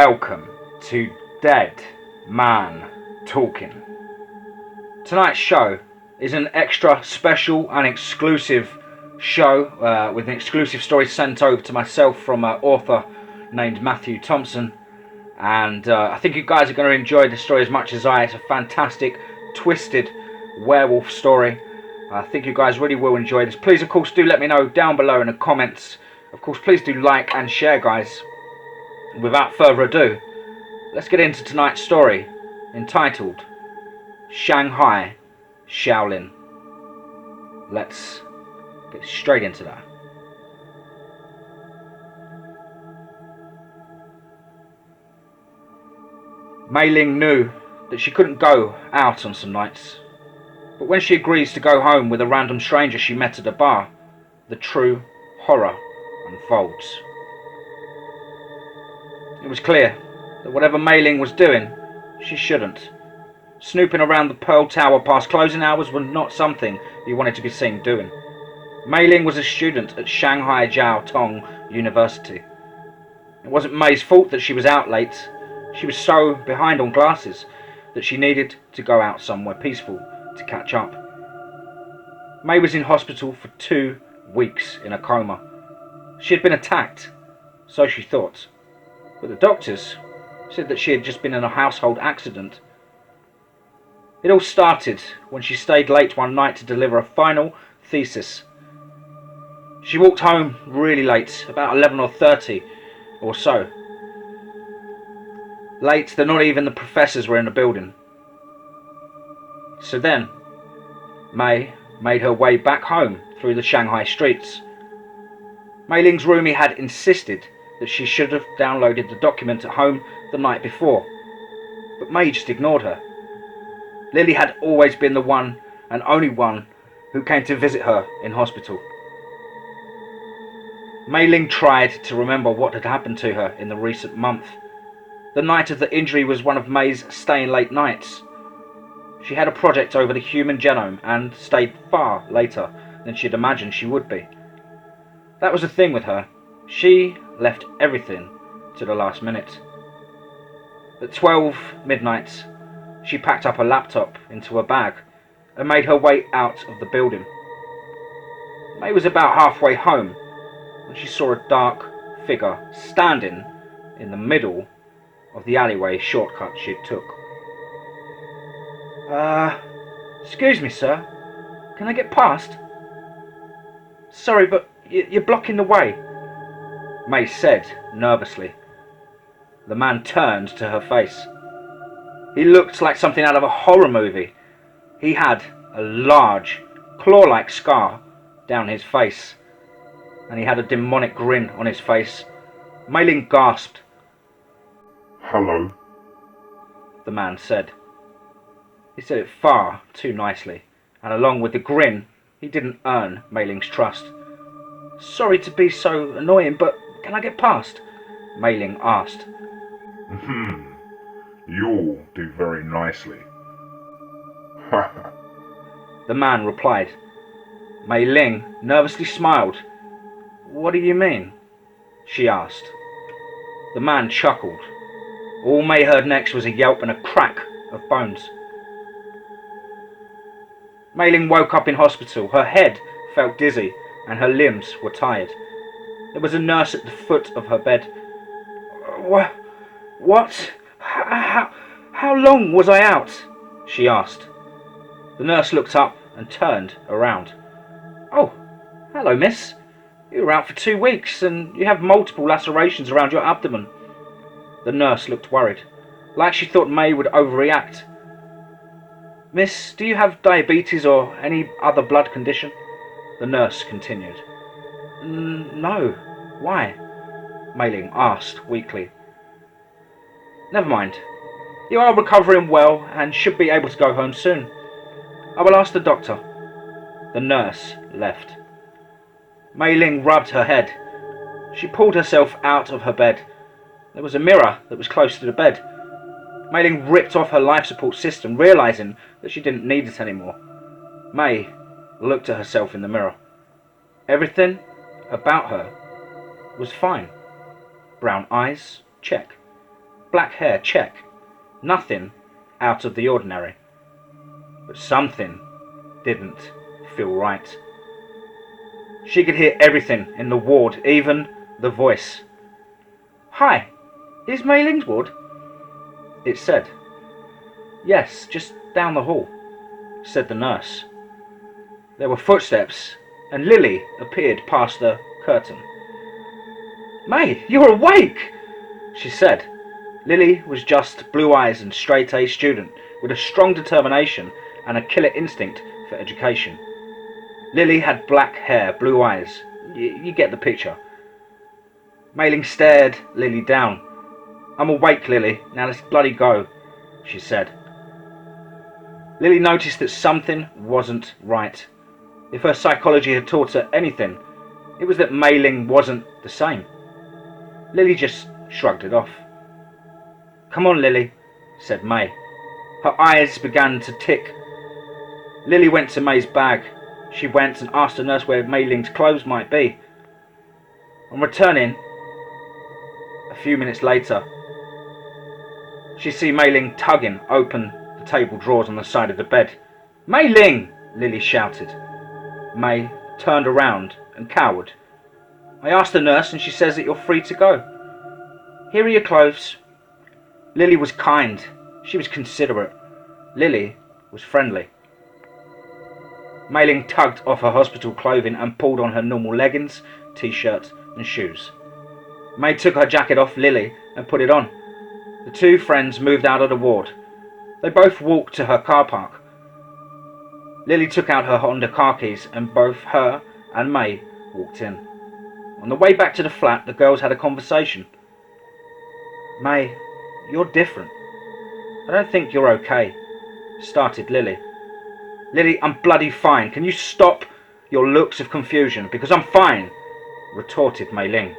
Welcome to Dead Man Talking. Tonight's show is an extra special and exclusive show with an exclusive story sent over to myself from an author named Thompson. And I think you guys are going to enjoy the story as much as I. It's a fantastic, twisted werewolf story. I think you guys really will enjoy this. Please, of course, do let me know down below in the comments. Of course, please do like and share, guys. Without further ado, let's get into tonight's story, entitled Shanghai Shaolin. Let's get straight into that. May Lin knew that she couldn't go out on some nights, but when she agrees to go home with a random stranger she met at a bar, the true horror unfolds. It was clear that whatever May Lin was doing, she shouldn't. Snooping around the Pearl Tower past closing hours was not something you wanted to be seen doing. May Lin was a student at Shanghai Shaolin University. It wasn't May's fault that she was out late. She was so behind on classes that she needed to go out somewhere peaceful to catch up. May was in hospital for 2 weeks in a coma. She had been attacked, so she thought. But the doctors said that she had just been in a household accident. It all started when she stayed late one night to deliver a final thesis. She walked home really late, about 11:30 or so. Late that not even the professors were in the building. So then, May made her way back home through the Shanghai streets. May Lin's roomie had insisted that she should have downloaded the document at home the night before, but May just ignored her. Lily had always been the one and only one who came to visit her in hospital. May Lin tried to remember what had happened to her in the recent month. The night of the injury was one of May's staying late nights. She had a project over the human genome and stayed far later than she had imagined she would be. That was the thing with her. She left everything to the last minute. At 12 midnight, she packed up her laptop into a bag and made her way out of the building. May was about halfway home when she saw a dark figure standing in the middle of the alleyway shortcut she took. Excuse me, sir. Can I get past? Sorry, but you're blocking the way, May said nervously. The man turned to her face. He looked like something out of a horror movie. He had a large, claw-like scar down his face, and he had a demonic grin on his face. May Lin gasped. Hello, the man said. He said it far too nicely, and along with the grin, he didn't earn May Lin's trust. Sorry to be so annoying, but can I get past? May Lin asked. You'll do very nicely. The man replied. May Lin nervously smiled. What do you mean? She asked. The man chuckled. All May heard next was a yelp and a crack of bones. May Lin woke up in hospital. Her head felt dizzy and her limbs were tired. There was a nurse at the foot of her bed. What? How long was I out? She asked. The nurse looked up and turned around. Oh, hello, miss. You were out for 2 weeks and you have multiple lacerations around your abdomen. The nurse looked worried, like she thought May would overreact. Miss, do you have diabetes or any other blood condition? The nurse continued. No. Why? May Lin asked weakly. Never mind. You are recovering well and should be able to go home soon. I will ask the doctor. The nurse left. May Lin rubbed her head. She pulled herself out of her bed. There was a mirror that was close to the bed. May Lin ripped off her life support system, realising that she didn't need it anymore. May looked at herself in the mirror. Everything about her was fine. Brown eyes, check. Black hair, check. Nothing out of the ordinary. But something didn't feel right. She could hear everything in the ward, even the voice. "Hi, is May Lin's ward?" it said. "Yes, just down the hall," said the nurse. There were footsteps, and Lily appeared past the curtain. "May, you're awake!" she said. Lily was just blue eyes and straight A student with a strong determination and a killer instinct for education. Lily had black hair, blue eyes. You get the picture. May Lin stared Lily down. "I'm awake, Lily. Now let's bloody go," she said. Lily noticed that something wasn't right. If her psychology had taught her anything, it was that May Lin wasn't the same. Lily just shrugged it off. "Come on, Lily," said May. Her eyes began to tick. Lily went to May's bag. She went and asked the nurse where May Lin's clothes might be. On returning, a few minutes later, she see May Lin tugging open the table drawers on the side of the bed. "May Lin!" Lily shouted. May turned around and cowered. "I asked the nurse and she says that you're free to go. Here are your clothes." Lily was kind. She was considerate. Lily was friendly. May Lin tugged off her hospital clothing and pulled on her normal leggings, t-shirt and shoes. May took her jacket off Lily and put it on. The two friends moved out of the ward. They both walked to her car park. Lily took out her Honda car keys and both her and May walked in. On the way back to the flat, the girls had a conversation. "May, you're different. I don't think you're okay," started Lily. "Lily, I'm bloody fine. Can you stop your looks of confusion? Because I'm fine," retorted May Lin.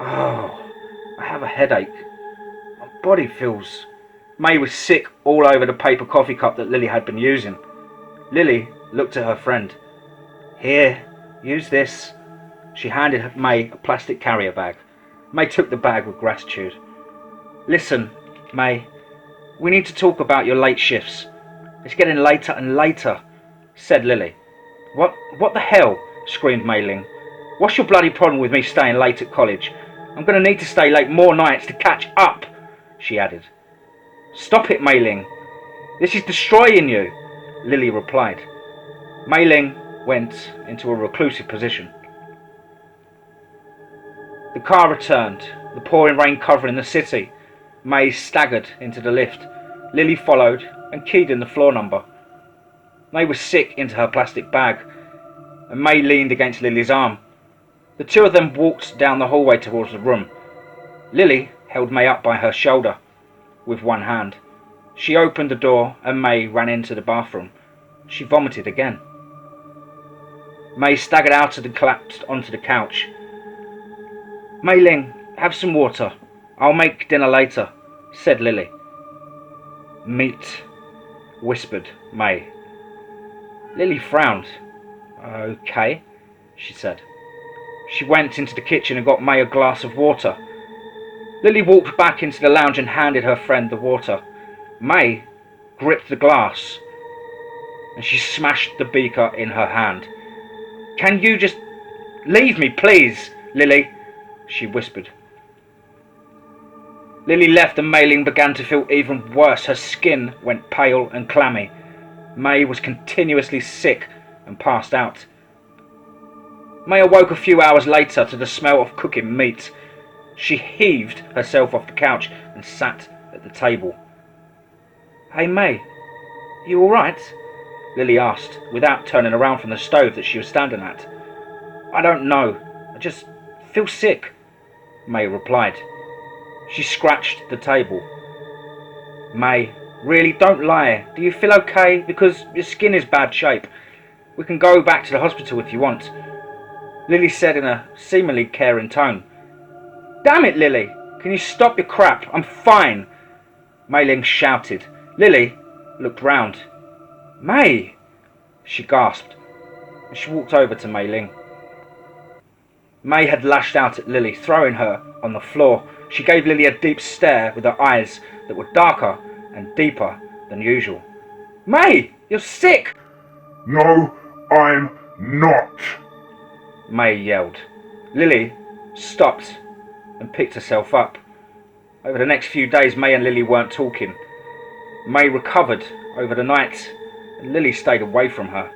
"Oh, I have a headache. My body feels..." May was sick all over the paper coffee cup that Lily had been using. Lily looked at her friend. "Here, use this." She handed May a plastic carrier bag. May took the bag with gratitude. "Listen, May, we need to talk about your late shifts. It's getting later and later," said Lily. What the hell?" screamed May Lin. "What's your bloody problem with me staying late at college? I'm going to need to stay late more nights to catch up," she added. "Stop it, May Lin. This is destroying you," Lily replied. May Lin went into a reclusive position. The car returned, the pouring rain covering the city. May staggered into the lift. Lily followed and keyed in the floor number. May was sick into her plastic bag, and May leaned against Lily's arm. The two of them walked down the hallway towards the room. Lily held May up by her shoulder with one hand. She opened the door and May ran into the bathroom. She vomited again. May staggered out and collapsed onto the couch. "May Lin, have some water. I'll make dinner later," said Lily. "Meat," whispered May. Lily frowned. "Okay," she said. She went into the kitchen and got May a glass of water. Lily walked back into the lounge and handed her friend the water. May gripped the glass and she smashed the beaker in her hand. "Can you just leave me, please, Lily?" she whispered. Lily left and May Lin began to feel even worse. Her skin went pale and clammy. May was continuously sick and passed out. May awoke a few hours later to the smell of cooking meat. She heaved herself off the couch and sat at the table. "Hey May, you alright?" Lily asked, without turning around from the stove that she was standing at. "I don't know. I just feel sick," May replied. She scratched the table. "May, really, don't lie. Do you feel okay? Because your skin is bad shape. We can go back to the hospital if you want," Lily said in a seemingly caring tone. "Damn it, Lily! Can you stop your crap? I'm fine!" May Lin shouted. Lily looked round. "May!" she gasped, and she walked over to May Lin. May had lashed out at Lily, throwing her On the floor, she gave Lily a deep stare with her eyes that were darker and deeper than usual. "May, you're sick!" No, I'm not. May yelled. Lily stopped and picked herself up. Over the next few days, May and Lily weren't talking. May recovered over the night, and Lily stayed away from her.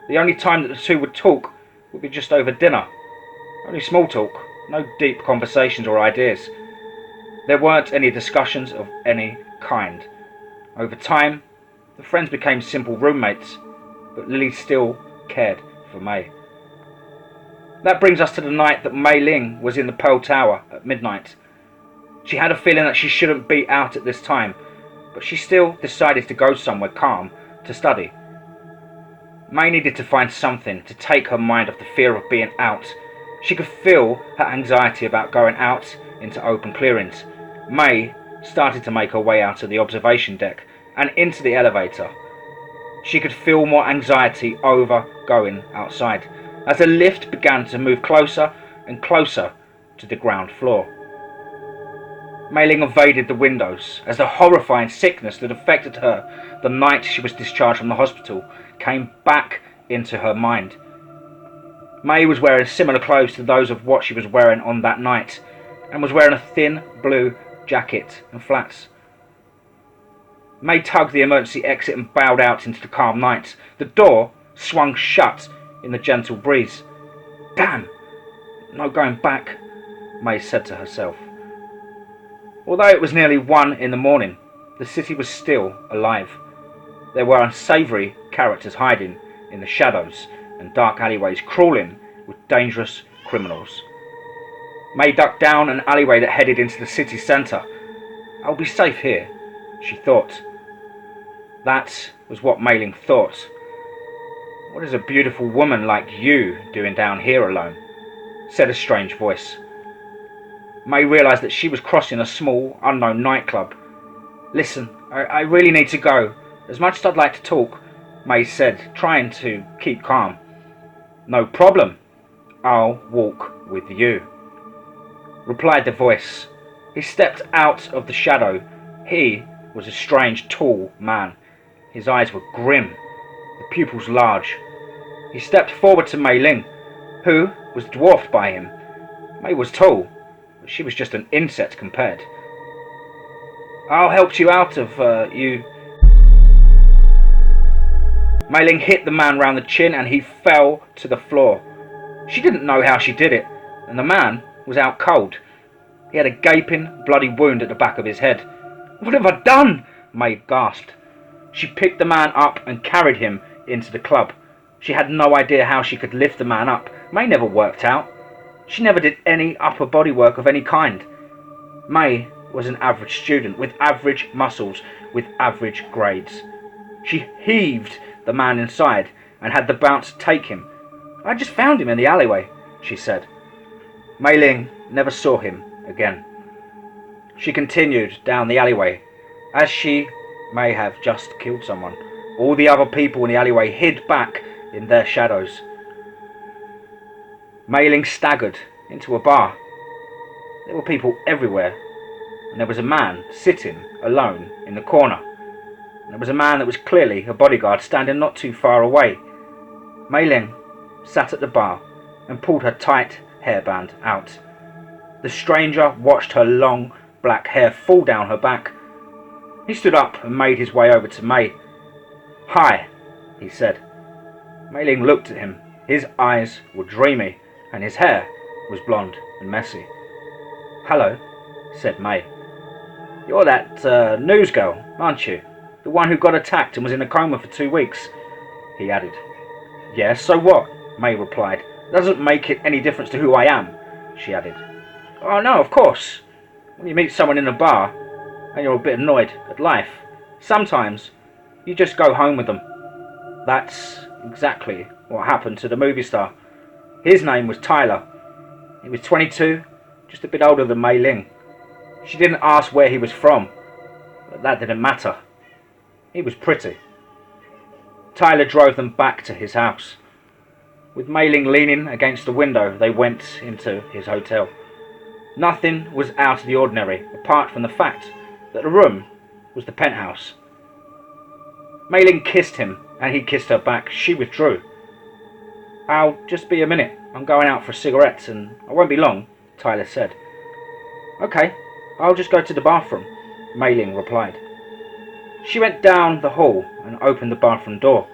The only time that the two would talk would be just over dinner. Only small talk, no deep conversations or ideas. There weren't any discussions of any kind. Over time, the friends became simple roommates, but Lily still cared for May. That brings us to the night that May Lin was in the Pearl Tower at midnight. She had a feeling that she shouldn't be out at this time, but she still decided to go somewhere calm to study. May needed to find something to take her mind off the fear of being out. She could feel her anxiety about going out into open clearings. May started to make her way out of the observation deck and into the elevator. She could feel more anxiety over going outside as the lift began to move closer and closer to the ground floor. May Lin evaded the windows as the horrifying sickness that affected her the night she was discharged from the hospital came back into her mind. May was wearing similar clothes to those of what she was wearing on that night, and was wearing a thin blue jacket and flats. May tugged the emergency exit and bowed out into the calm night. The door swung shut in the gentle breeze. "Damn, no going back," May said to herself. Although it was nearly 1 in the morning, the city was still alive. There were unsavoury characters hiding in the shadows and dark alleyways, crawling with dangerous criminals. May ducked down an alleyway that headed into the city centre. "I'll be safe here," she thought. That was what May Lin thought. "What is a beautiful woman like you doing down here alone?" said a strange voice. May realised that she was crossing a small, unknown nightclub. "Listen, I really need to go. As much as I'd like to talk," May said, trying to keep calm. "No problem. I'll walk with you," replied the voice. He stepped out of the shadow. He was a strange, tall man. His eyes were grim, the pupils large. He stepped forward to May Lin, who was dwarfed by him. May was tall, but she was just an insect compared. "I'll help you out of you." May Lin hit the man round the chin and he fell to the floor. She didn't know how she did it, and the man was out cold. He had a gaping, bloody wound at the back of his head. "What have I done?" May gasped. She picked the man up and carried him into the club. She had no idea how she could lift the man up. May never worked out. She never did any upper body work of any kind. May was an average student with average muscles, with average grades. She heaved the man inside and had the bouncer take him. "I just found him in the alleyway," she said. May Lin never saw him again. She continued down the alleyway. As she may have just killed someone, all the other people in the alleyway hid back in their shadows. May Lin staggered into a bar. There were people everywhere, and there was a man sitting alone in the corner. And there was a man that was clearly a bodyguard standing not too far away. May Lin sat at the bar and pulled her tight hairband out. The stranger watched her long black hair fall down her back. He stood up and made his way over to May. "Hi," he said. May Lin looked at him. His eyes were dreamy and his hair was blonde and messy. "Hello," said May. "You're that news girl, aren't you? The one who got attacked and was in a coma for 2 weeks," he added. "Yes, so what?" May replied. "Doesn't make it any difference to who I am," she added. "Oh no, of course. When you meet someone in a bar and you're a bit annoyed at life, sometimes you just go home with them. That's exactly what happened to the movie star. His name was Tyler. He was 22, just a bit older than May Lin. She didn't ask where he was from, but that didn't matter. He was pretty." Tyler drove them back to his house. With May Lin leaning against the window, they went into his hotel. Nothing was out of the ordinary, apart from the fact that the room was the penthouse. May Lin kissed him, and he kissed her back. She withdrew. "I'll just be a minute. I'm going out for cigarettes, and I won't be long," Tyler said. "Okay, I'll just go to the bathroom," May Lin replied. She went down the hall and opened the bathroom door.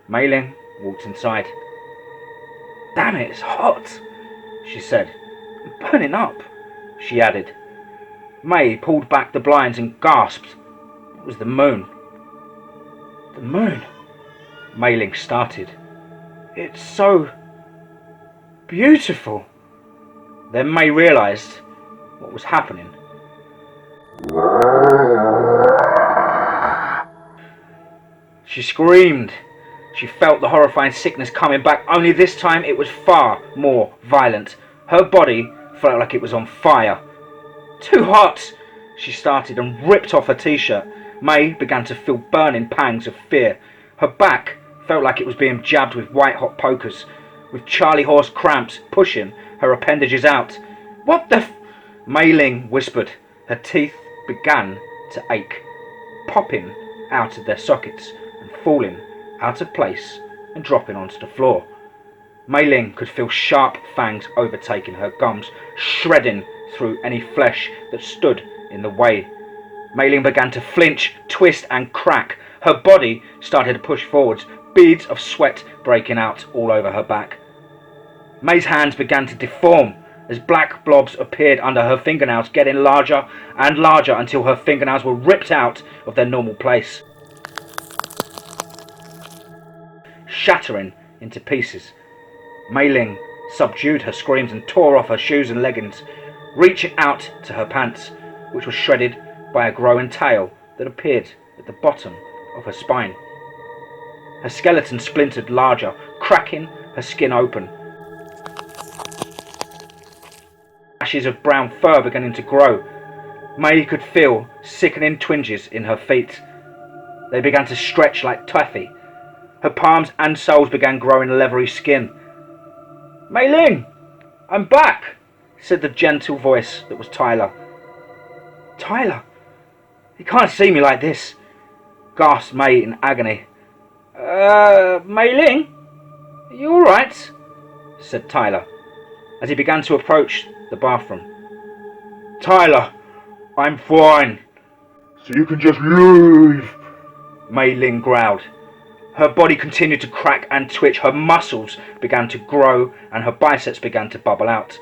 May Lin walked inside. "Damn it, it's hot," she said. "I'm burning up," she added. May pulled back the blinds and gasped. It was the moon. "The moon," May Lin started. "It's so beautiful." Then May realised what was happening. She screamed. She felt the horrifying sickness coming back, only this time it was far more violent. Her body felt like it was on fire. "Too hot," she started and ripped off her t-shirt. May began to feel burning pangs of fear. Her back felt like it was being jabbed with white-hot pokers, with Charlie horse cramps pushing her appendages out. "What the May Lin whispered. Her teeth began to ache, popping out of their sockets and falling out of place and dropping onto the floor. May Lin could feel sharp fangs overtaking her gums, shredding through any flesh that stood in the way. May Lin began to flinch, twist and crack. Her body started to push forwards, beads of sweat breaking out all over her back. May's hands began to deform as black blobs appeared under her fingernails, getting larger and larger until her fingernails were ripped out of their normal place, shattering into pieces. May Lin subdued her screams and tore off her shoes and leggings, reaching out to her pants, which were shredded by a growing tail that appeared at the bottom of her spine. Her skeleton splintered larger, cracking her skin open. Ashes of brown fur beginning to grow. May could feel sickening twinges in her feet. They began to stretch like taffy. Her palms and soles began growing leathery skin. "May Lin, I'm back," said the gentle voice that was Tyler. "Tyler, you can't see me like this," gasped May in agony. May Lin, are you alright?" said Tyler, as he began to approach the bathroom. "Tyler, I'm fine." So you can just leave. May Lin growled. Her body continued to crack and twitch. Her muscles began to grow and her biceps began to bubble out.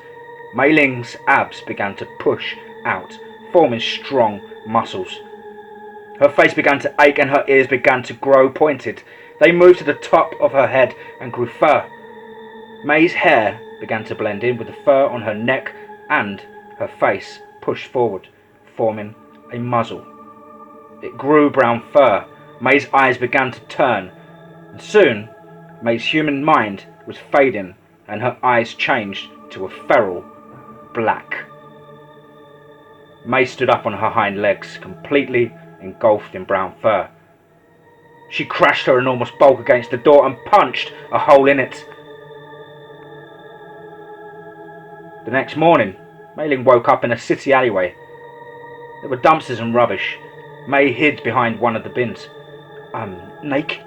May Lin's abs began to push out, forming strong muscles. Her face began to ache and her ears began to grow pointed. They moved to the top of her head and grew fur. May's hair began to blend in with the fur on her neck, and her face pushed forward, forming a muzzle. It grew brown fur. May's eyes began to turn, and soon May's human mind was fading and her eyes changed to a feral black. May stood up on her hind legs, completely engulfed in brown fur. She crashed her enormous bulk against the door and punched a hole in it. The next morning, May Lin woke up in a city alleyway. There were dumpsters and rubbish. May hid behind one of the bins. "I'm naked.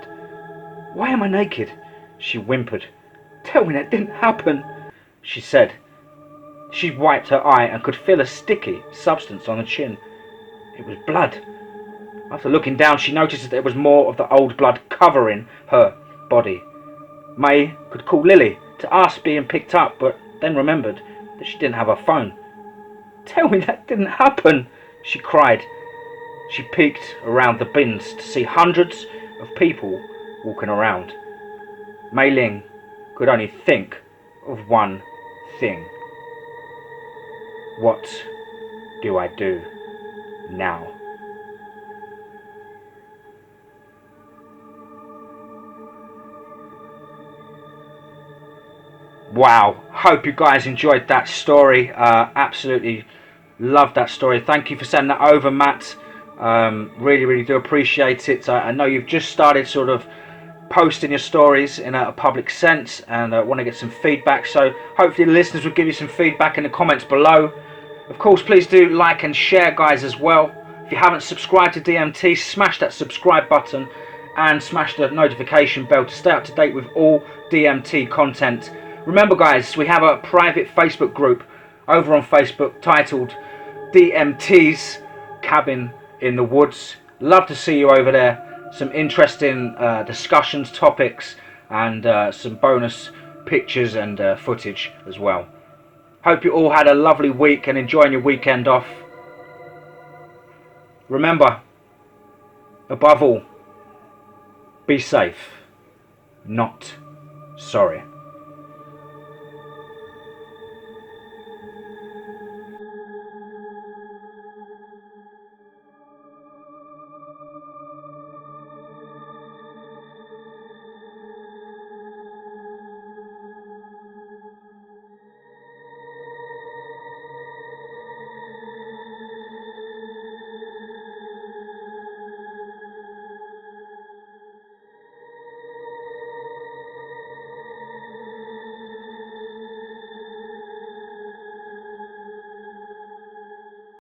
Why am I naked?" she whimpered. "Tell me that didn't happen," she said. She wiped her eye and could feel a sticky substance on her chin. It was blood. After looking down, she noticed that there was more of the old blood covering her body. May could call Lily to ask being picked up, but then remembered that she didn't have a phone. "Tell me that didn't happen," she cried. She peeked around the bins to see hundreds of people walking around. May Lin could only think of one thing. What do I do now? Wow, hope you guys enjoyed that story. Absolutely loved that story. Thank you for sending that over, Matt. Really do appreciate it. I know you've just started sort of posting your stories in a public sense, and want to get some feedback. So hopefully the listeners will give you some feedback in the comments below. Of course, please do like and share, guys, as well. If you haven't subscribed to DMT, smash that subscribe button and smash the notification bell to stay up to date with all DMT content. Remember, guys, we have a private Facebook group over on Facebook titled DMT's Cabin in the Woods. Love to see you over there. Some interesting discussions, topics, and some bonus pictures and footage as well. Hope you all had a lovely week and enjoying your weekend off. Remember, above all, be safe, not sorry.